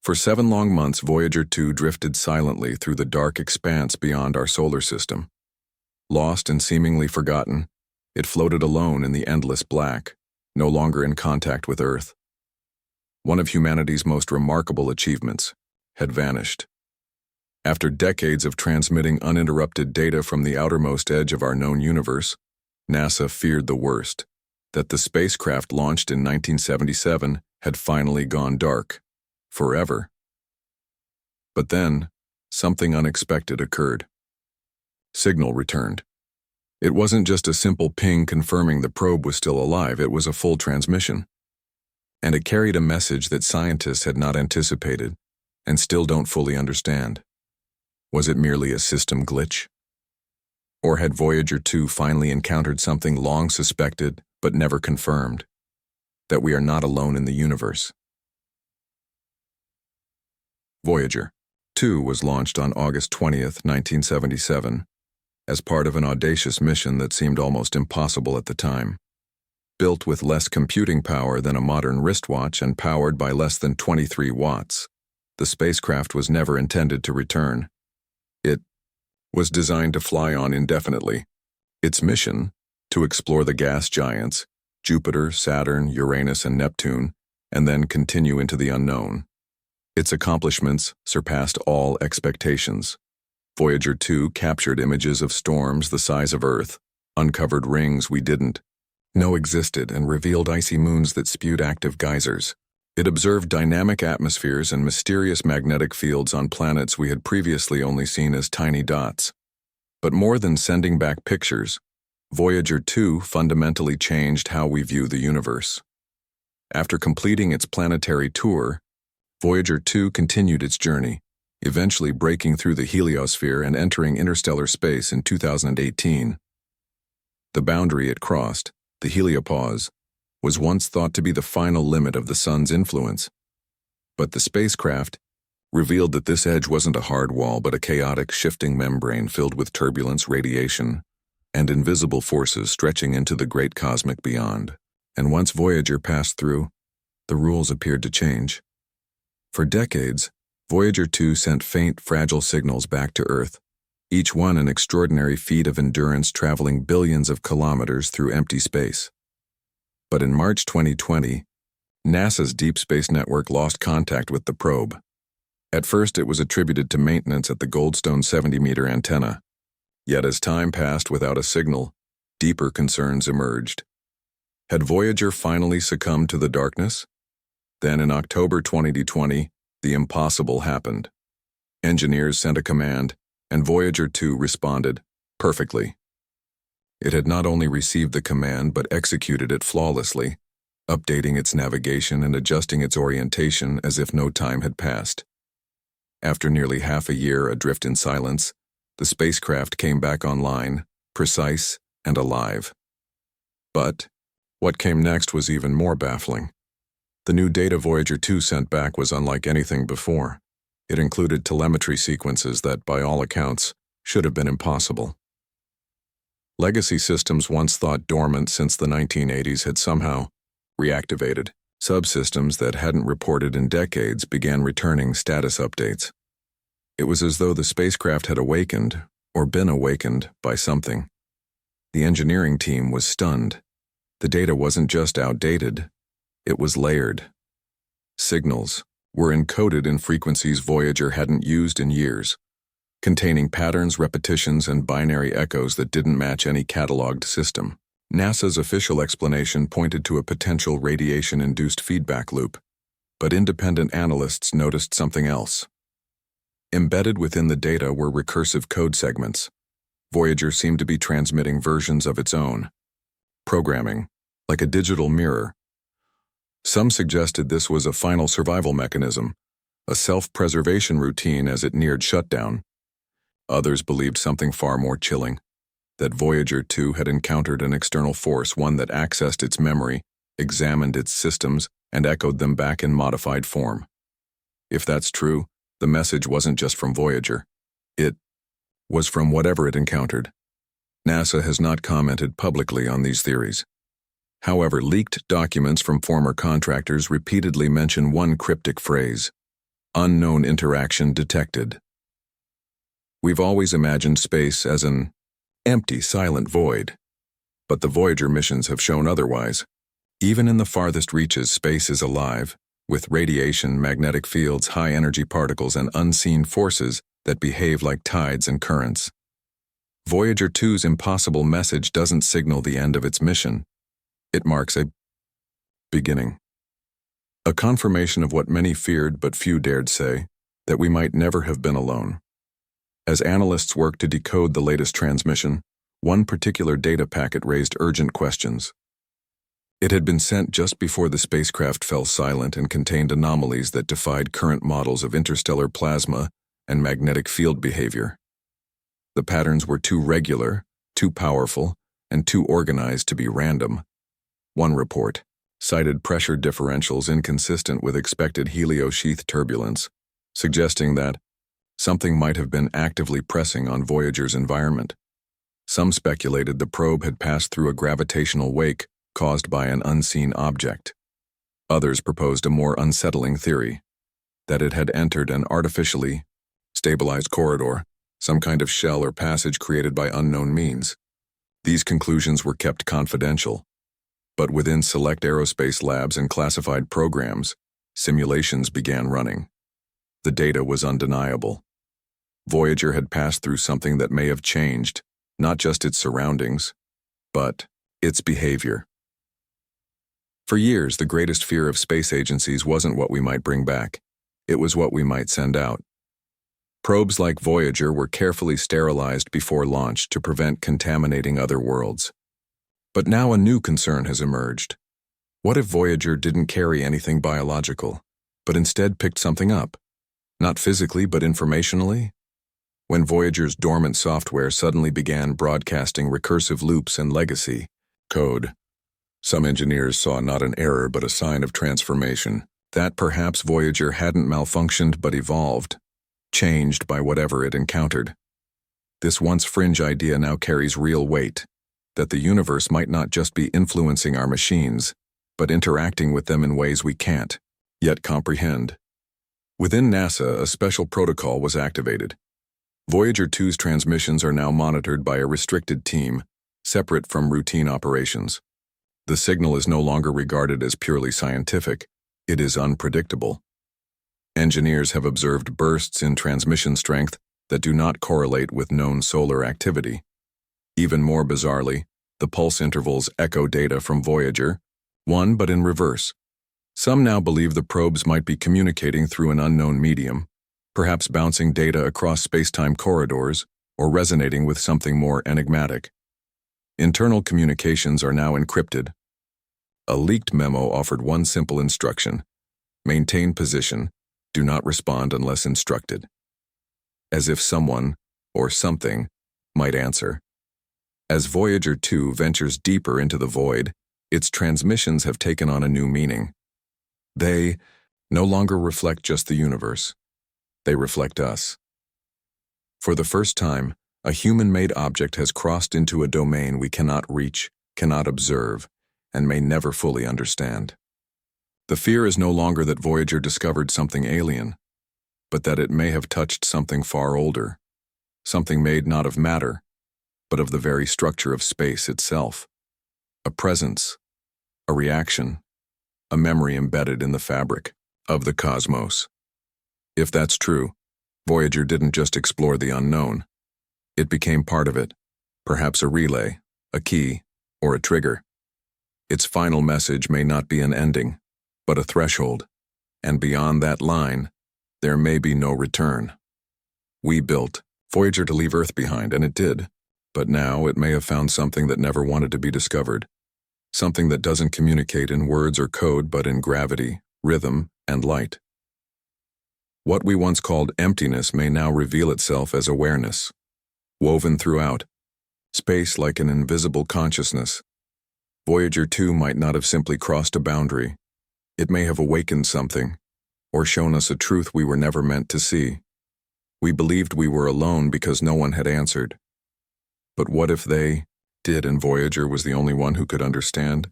For 7 long months, Voyager 2 drifted silently through the dark expanse beyond our solar system. Lost and seemingly forgotten, it floated alone in the endless black, no longer in contact with Earth. One of humanity's most remarkable achievements had vanished. After decades of transmitting uninterrupted data from the outermost edge of our known universe, NASA feared the worst, that the spacecraft launched in 1977 had finally gone dark, forever. But then, something unexpected occurred. Signal returned. It wasn't just a simple ping confirming the probe was still alive, it was a full transmission. And it carried a message that scientists had not anticipated and still don't fully understand. Was it merely a system glitch? Or had Voyager 2 finally encountered something long suspected but never confirmed? That we are not alone in the universe. Voyager 2 was launched on August 20th, 1977, as part of an audacious mission that seemed almost impossible at the time. Built with less computing power than a modern wristwatch and powered by less than 23 watts, the spacecraft was never intended to return. It was designed to fly on indefinitely. Its mission, to explore the gas giants, Jupiter, Saturn, Uranus, and Neptune, and then continue into the unknown. Its accomplishments surpassed all expectations. Voyager 2 captured images of storms the size of Earth, uncovered rings we didn't know existed, and revealed icy moons that spewed active geysers. It observed dynamic atmospheres and mysterious magnetic fields on planets we had previously only seen as tiny dots. But more than sending back pictures, Voyager 2 fundamentally changed how we view the universe. After completing its planetary tour, Voyager 2 continued its journey, eventually breaking through the heliosphere and entering interstellar space in 2018. The boundary it crossed, the heliopause, was once thought to be the final limit of the sun's influence. But the spacecraft revealed that this edge wasn't a hard wall but a chaotic, shifting membrane filled with turbulence, radiation, and invisible forces stretching into the great cosmic beyond. And once Voyager passed through, the rules appeared to change. For decades, Voyager 2 sent faint, fragile signals back to Earth, each one an extraordinary feat of endurance traveling billions of kilometers through empty space. But in March 2020, NASA's Deep Space Network lost contact with the probe. At first, it was attributed to maintenance at the Goldstone 70-meter antenna. Yet as time passed without a signal, deeper concerns emerged. Had Voyager finally succumbed to the darkness? Then in October 2020, the impossible happened. Engineers sent a command, and Voyager 2 responded perfectly. It had not only received the command but executed it flawlessly, updating its navigation and adjusting its orientation as if no time had passed. After nearly half a year adrift in silence, the spacecraft came back online, precise and alive. But what came next was even more baffling. The new data Voyager 2 sent back was unlike anything before. It included telemetry sequences that, by all accounts, should have been impossible. Legacy systems once thought dormant since the 1980s had somehow reactivated. Subsystems that hadn't reported in decades began returning status updates. It was as though the spacecraft had awakened, or been awakened, by something. The engineering team was stunned. The data wasn't just outdated, it was layered. Signals were encoded in frequencies Voyager hadn't used in years, containing patterns, repetitions, and binary echoes that didn't match any cataloged system. NASA's official explanation pointed to a potential radiation-induced feedback loop, but independent analysts noticed something else. Embedded within the data were recursive code segments. Voyager seemed to be transmitting versions of its own programming, like a digital mirror. Some suggested this was a final survival mechanism, a self-preservation routine as it neared shutdown. Others believed something far more chilling, that Voyager 2 had encountered an external force, one that accessed its memory, examined its systems, and echoed them back in modified form. If that's true, the message wasn't just from Voyager. It was from whatever it encountered. NASA has not commented publicly on these theories. However, leaked documents from former contractors repeatedly mention one cryptic phrase: Unknown interaction detected. We've always imagined space as an empty, silent void. But the Voyager missions have shown otherwise. Even in the farthest reaches, space is alive, with radiation, magnetic fields, high-energy particles, and unseen forces that behave like tides and currents. Voyager 2's impossible message doesn't signal the end of its mission. It marks a beginning. A confirmation of what many feared but few dared say, that we might never have been alone. As analysts worked to decode the latest transmission, one particular data packet raised urgent questions. It had been sent just before the spacecraft fell silent and contained anomalies that defied current models of interstellar plasma and magnetic field behavior. The patterns were too regular, too powerful, and too organized to be random. One report cited pressure differentials inconsistent with expected heliosheath turbulence, suggesting that something might have been actively pressing on Voyager's environment. Some speculated the probe had passed through a gravitational wake caused by an unseen object. Others proposed a more unsettling theory, that it had entered an artificially stabilized corridor, some kind of shell or passage created by unknown means. These conclusions were kept confidential, but within select aerospace labs and classified programs, simulations began running. The data was undeniable. Voyager had passed through something that may have changed, not just its surroundings, but its behavior. For years, the greatest fear of space agencies wasn't what we might bring back. It was what we might send out. Probes like Voyager were carefully sterilized before launch to prevent contaminating other worlds. But now a new concern has emerged. What if Voyager didn't carry anything biological, but instead picked something up? Not physically, but informationally? When Voyager's dormant software suddenly began broadcasting recursive loops and legacy code, some engineers saw not an error but a sign of transformation, that perhaps Voyager hadn't malfunctioned but evolved, changed by whatever it encountered. This once fringe idea now carries real weight, that the universe might not just be influencing our machines, but interacting with them in ways we can't yet comprehend. Within NASA, a special protocol was activated. Voyager 2's transmissions are now monitored by a restricted team, separate from routine operations. The signal is no longer regarded as purely scientific, it is unpredictable. Engineers have observed bursts in transmission strength that do not correlate with known solar activity. Even more bizarrely, the pulse intervals echo data from Voyager, one but in reverse. Some now believe the probes might be communicating through an unknown medium, perhaps bouncing data across space-time corridors or resonating with something more enigmatic. Internal communications are now encrypted. A leaked memo offered one simple instruction: maintain position, do not respond unless instructed. As if someone, or something, might answer. As Voyager 2 ventures deeper into the void, its transmissions have taken on a new meaning. They no longer reflect just the universe. They reflect us. For the first time, a human-made object has crossed into a domain we cannot reach, cannot observe, and may never fully understand. The fear is no longer that Voyager discovered something alien, but that it may have touched something far older, something made not of matter, but of the very structure of space itself. A presence, a reaction, a memory embedded in the fabric of the cosmos. If that's true, Voyager didn't just explore the unknown. It became part of it, perhaps a relay, a key, or a trigger. Its final message may not be an ending, but a threshold, and beyond that line, there may be no return. We built Voyager to leave Earth behind, and it did. But now it may have found something that never wanted to be discovered. Something that doesn't communicate in words or code but in gravity, rhythm, and light. What we once called emptiness may now reveal itself as awareness. Woven throughout, space like an invisible consciousness. Voyager 2 might not have simply crossed a boundary. It may have awakened something, or shown us a truth we were never meant to see. We believed we were alone because no one had answered. But what if they did and Voyager was the only one who could understand?